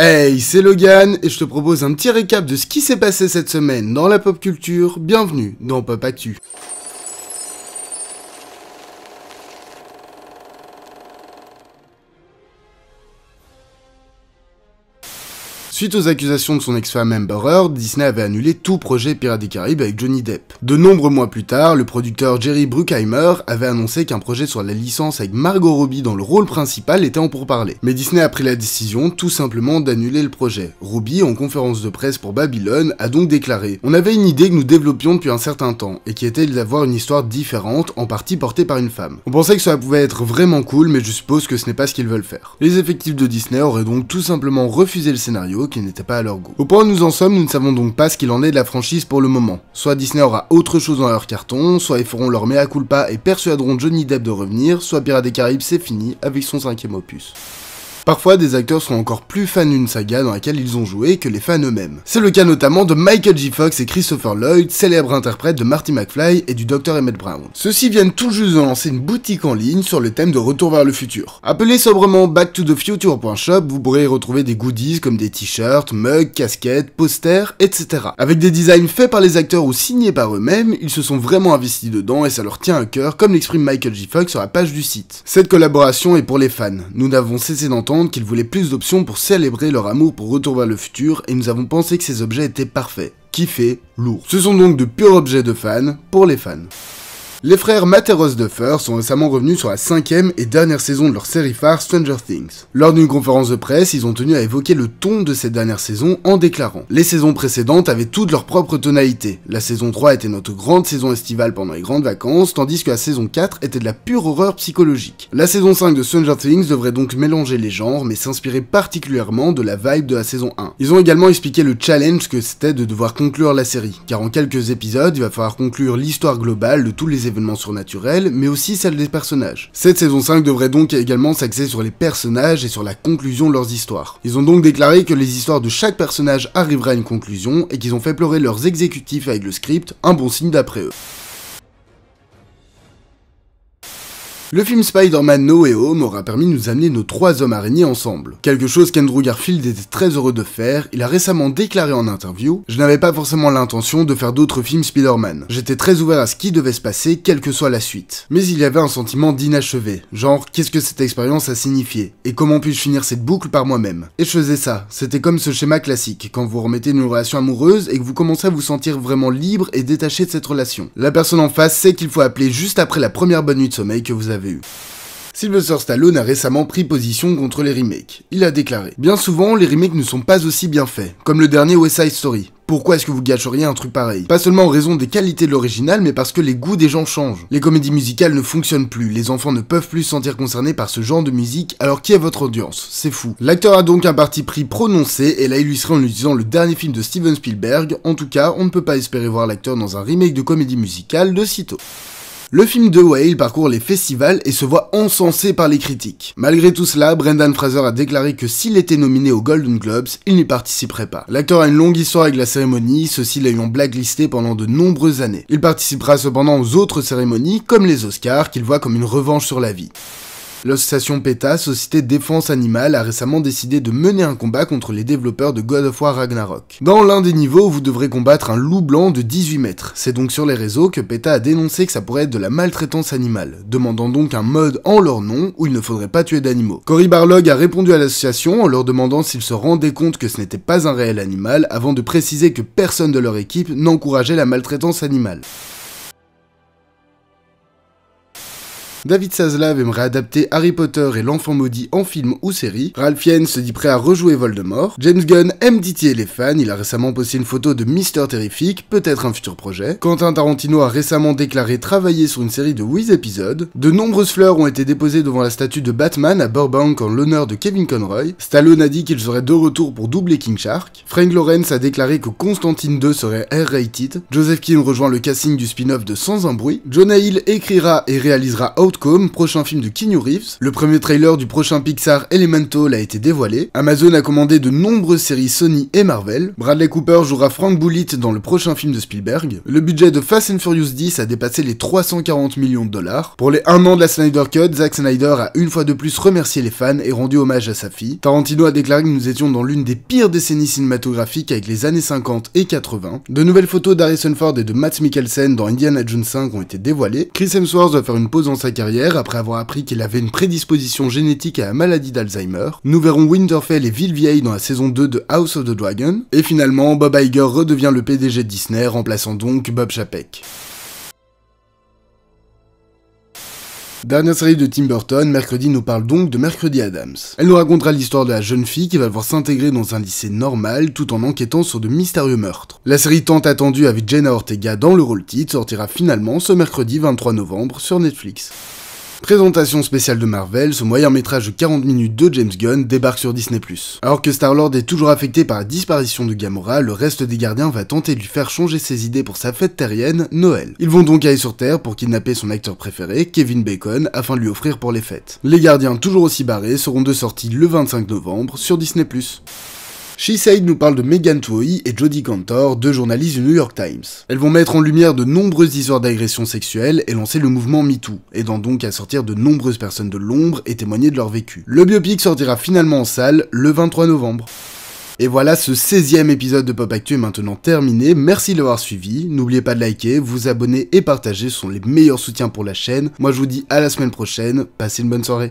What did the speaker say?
Hey, c'est Logan et je te propose un petit récap de ce qui s'est passé cette semaine dans la pop culture. Bienvenue dans Pop Actu. Suite aux accusations de son ex-femme Amber Heard, Disney avait annulé tout projet Pirates des Caraïbes avec Johnny Depp. De nombreux mois plus tard, le producteur Jerry Bruckheimer avait annoncé qu'un projet sur la licence avec Margot Robbie dans le rôle principal était en pourparlers. Mais Disney a pris la décision tout simplement d'annuler le projet. Robbie, en conférence de presse pour Babylone, a donc déclaré « On avait une idée que nous développions depuis un certain temps, et qui était d'avoir une histoire différente, en partie portée par une femme. On pensait que cela pouvait être vraiment cool, mais je suppose que ce n'est pas ce qu'ils veulent faire. » Les effectifs de Disney auraient donc tout simplement refusé le scénario, qui n'était pas à leur goût. Au point où nous en sommes, nous ne savons donc pas ce qu'il en est de la franchise pour le moment. Soit Disney aura autre chose dans leur carton, soit ils feront leur mea culpa et persuaderont Johnny Depp de revenir, soit Pirates des Caraïbes c'est fini avec son 5e opus. Parfois, des acteurs sont encore plus fans d'une saga dans laquelle ils ont joué que les fans eux-mêmes. C'est le cas notamment de Michael J. Fox et Christopher Lloyd, célèbres interprètes de Marty McFly et du Dr Emmett Brown. Ceux-ci viennent tout juste de lancer une boutique en ligne sur le thème de Retour vers le futur. Appelée sobrement backtothefuture.shop, vous pourrez y retrouver des goodies comme des t-shirts, mugs, casquettes, posters, etc. Avec des designs faits par les acteurs ou signés par eux-mêmes, ils se sont vraiment investis dedans et ça leur tient à cœur, comme l'exprime Michael J. Fox sur la page du site. Cette collaboration est pour les fans. Nous n'avons cessé d'entendre qu'ils voulaient plus d'options pour célébrer leur amour pour Retour vers le futur et nous avons pensé que ces objets étaient parfaits. Kiffés, lourds. Ce sont donc de purs objets de fans pour les fans. Les frères Matt et Ross Duffer sont récemment revenus sur la 5e et dernière saison de leur série phare Stranger Things. Lors d'une conférence de presse, ils ont tenu à évoquer le ton de cette dernière saison en déclarant « Les saisons précédentes avaient toutes leur propre tonalité. La saison 3 était notre grande saison estivale pendant les grandes vacances, tandis que la saison 4 était de la pure horreur psychologique. La saison 5 de Stranger Things devrait donc mélanger les genres, mais s'inspirer particulièrement de la vibe de la saison 1. Ils ont également expliqué le challenge que c'était de devoir conclure la série, car en quelques épisodes, il va falloir conclure l'histoire globale de tous les événements surnaturels, mais aussi celle des personnages. Cette saison 5 devrait donc également s'axer sur les personnages et sur la conclusion de leurs histoires. Ils ont donc déclaré que les histoires de chaque personnage arriveraient à une conclusion et qu'ils ont fait pleurer leurs exécutifs avec le script, un bon signe d'après eux. Le film Spider-Man No Way Home aura permis de nous amener nos 3 hommes araignées ensemble. Quelque chose qu'Andrew Garfield était très heureux de faire, il a récemment déclaré en interview « Je n'avais pas forcément l'intention de faire d'autres films Spider-Man. J'étais très ouvert à ce qui devait se passer, quelle que soit la suite. Mais il y avait un sentiment d'inachevé, genre qu'est-ce que cette expérience a signifié, et comment puis-je finir cette boucle par moi-même. Et je faisais ça, c'était comme ce schéma classique, quand vous remettez une relation amoureuse et que vous commencez à vous sentir vraiment libre et détaché de cette relation. La personne en face sait qu'il faut appeler juste après la première bonne nuit de sommeil que vous avez eue. » Sylvester Stallone a récemment pris position contre les remakes. Il a déclaré « Bien souvent, les remakes ne sont pas aussi bien faits, comme le dernier West Side Story. Pourquoi est-ce que vous gâcheriez un truc pareil? Pas seulement en raison des qualités de l'original, mais parce que les goûts des gens changent. Les comédies musicales ne fonctionnent plus, les enfants ne peuvent plus se sentir concernés par ce genre de musique, alors qui est votre audience? C'est fou. » L'acteur a donc un parti pris prononcé et l'a illustré en utilisant le dernier film de Steven Spielberg. En tout cas, on ne peut pas espérer voir l'acteur dans un remake de comédie musicale de sitôt. Le film The Whale parcourt les festivals et se voit encensé par les critiques. Malgré tout cela, Brendan Fraser a déclaré que s'il était nominé aux Golden Globes, il n'y participerait pas. L'acteur a une longue histoire avec la cérémonie, ceci l'ayant blacklisté pendant de nombreuses années. Il participera cependant aux autres cérémonies, comme les Oscars, qu'il voit comme une revanche sur la vie. L'association PETA, Société Défense Animale, a récemment décidé de mener un combat contre les développeurs de God of War Ragnarok. Dans l'un des niveaux, vous devrez combattre un loup blanc de 18 mètres. C'est donc sur les réseaux que PETA a dénoncé que ça pourrait être de la maltraitance animale, demandant donc un mode en leur nom où il ne faudrait pas tuer d'animaux. Cory Barlog a répondu à l'association en leur demandant s'ils se rendaient compte que ce n'était pas un réel animal, avant de préciser que personne de leur équipe n'encourageait la maltraitance animale. David Zaslav aimerait adapter Harry Potter et l'Enfant Maudit en film ou série. Ralph Fiennes se dit prêt à rejouer Voldemort. James Gunn aime titiller les fans, il a récemment posté une photo de Mr. Terrific, peut-être un futur projet. Quentin Tarantino a récemment déclaré travailler sur une série de 8 épisodes. De nombreuses fleurs ont été déposées devant la statue de Batman à Burbank en l'honneur de Kevin Conroy. Stallone a dit qu'il serait de retour pour doubler King Shark. Frank Lawrence a déclaré que Constantine 2 serait R-rated. Joseph Keane rejoint le casting du spin-off de Sans un bruit. Jonah Hill écrira et réalisera Outcome, prochain film de Keanu Reeves. Le premier trailer du prochain Pixar Elemental a été dévoilé. Amazon a commandé de nombreuses séries Sony et Marvel. Bradley Cooper jouera Frank Bullitt dans le prochain film de Spielberg. Le budget de Fast and Furious 10 a dépassé les 340 millions de dollars. Pour les 1 an de la Snyder Cut, Zack Snyder a une fois de plus remercié les fans et rendu hommage à sa fille. Tarantino a déclaré que nous étions dans l'une des pires décennies cinématographiques avec les années 50 et 80. De nouvelles photos d'Harrison Ford et de Mads Mikkelsen dans Indiana Jones 5 ont été dévoilées. Chris Hemsworth va faire une pause dans sa carrière après avoir appris qu'il avait une prédisposition génétique à la maladie d'Alzheimer. Nous verrons Winterfell et Villevieille dans la saison 2 de House of the Dragon. Et finalement, Bob Iger redevient le PDG de Disney, remplaçant donc Bob Chapek. Dernière série de Tim Burton, mercredi nous parle donc de Mercredi Addams. Elle nous racontera l'histoire de la jeune fille qui va devoir s'intégrer dans un lycée normal tout en enquêtant sur de mystérieux meurtres. La série tant attendue avec Jenna Ortega dans le rôle titre sortira finalement ce mercredi 23 novembre sur Netflix. Présentation spéciale de Marvel, ce moyen métrage de 40 minutes de James Gunn débarque sur Disney+. Alors que Star-Lord est toujours affecté par la disparition de Gamora, le reste des gardiens va tenter de lui faire changer ses idées pour sa fête terrienne, Noël. Ils vont donc aller sur Terre pour kidnapper son acteur préféré, Kevin Bacon, afin de lui offrir pour les fêtes. Les gardiens toujours aussi barrés seront de sortie le 25 novembre sur Disney+. She Said nous parle de Megan Twohy et Jodie Cantor, deux journalistes du New York Times. Elles vont mettre en lumière de nombreuses histoires d'agression sexuelle et lancer le mouvement MeToo, aidant donc à sortir de nombreuses personnes de l'ombre et témoigner de leur vécu. Le biopic sortira finalement en salle le 23 novembre. Et voilà, ce 16e épisode de Pop Actu est maintenant terminé, merci de l'avoir suivi, n'oubliez pas de liker, vous abonner et partager, ce sont les meilleurs soutiens pour la chaîne. Moi je vous dis à la semaine prochaine, passez une bonne soirée.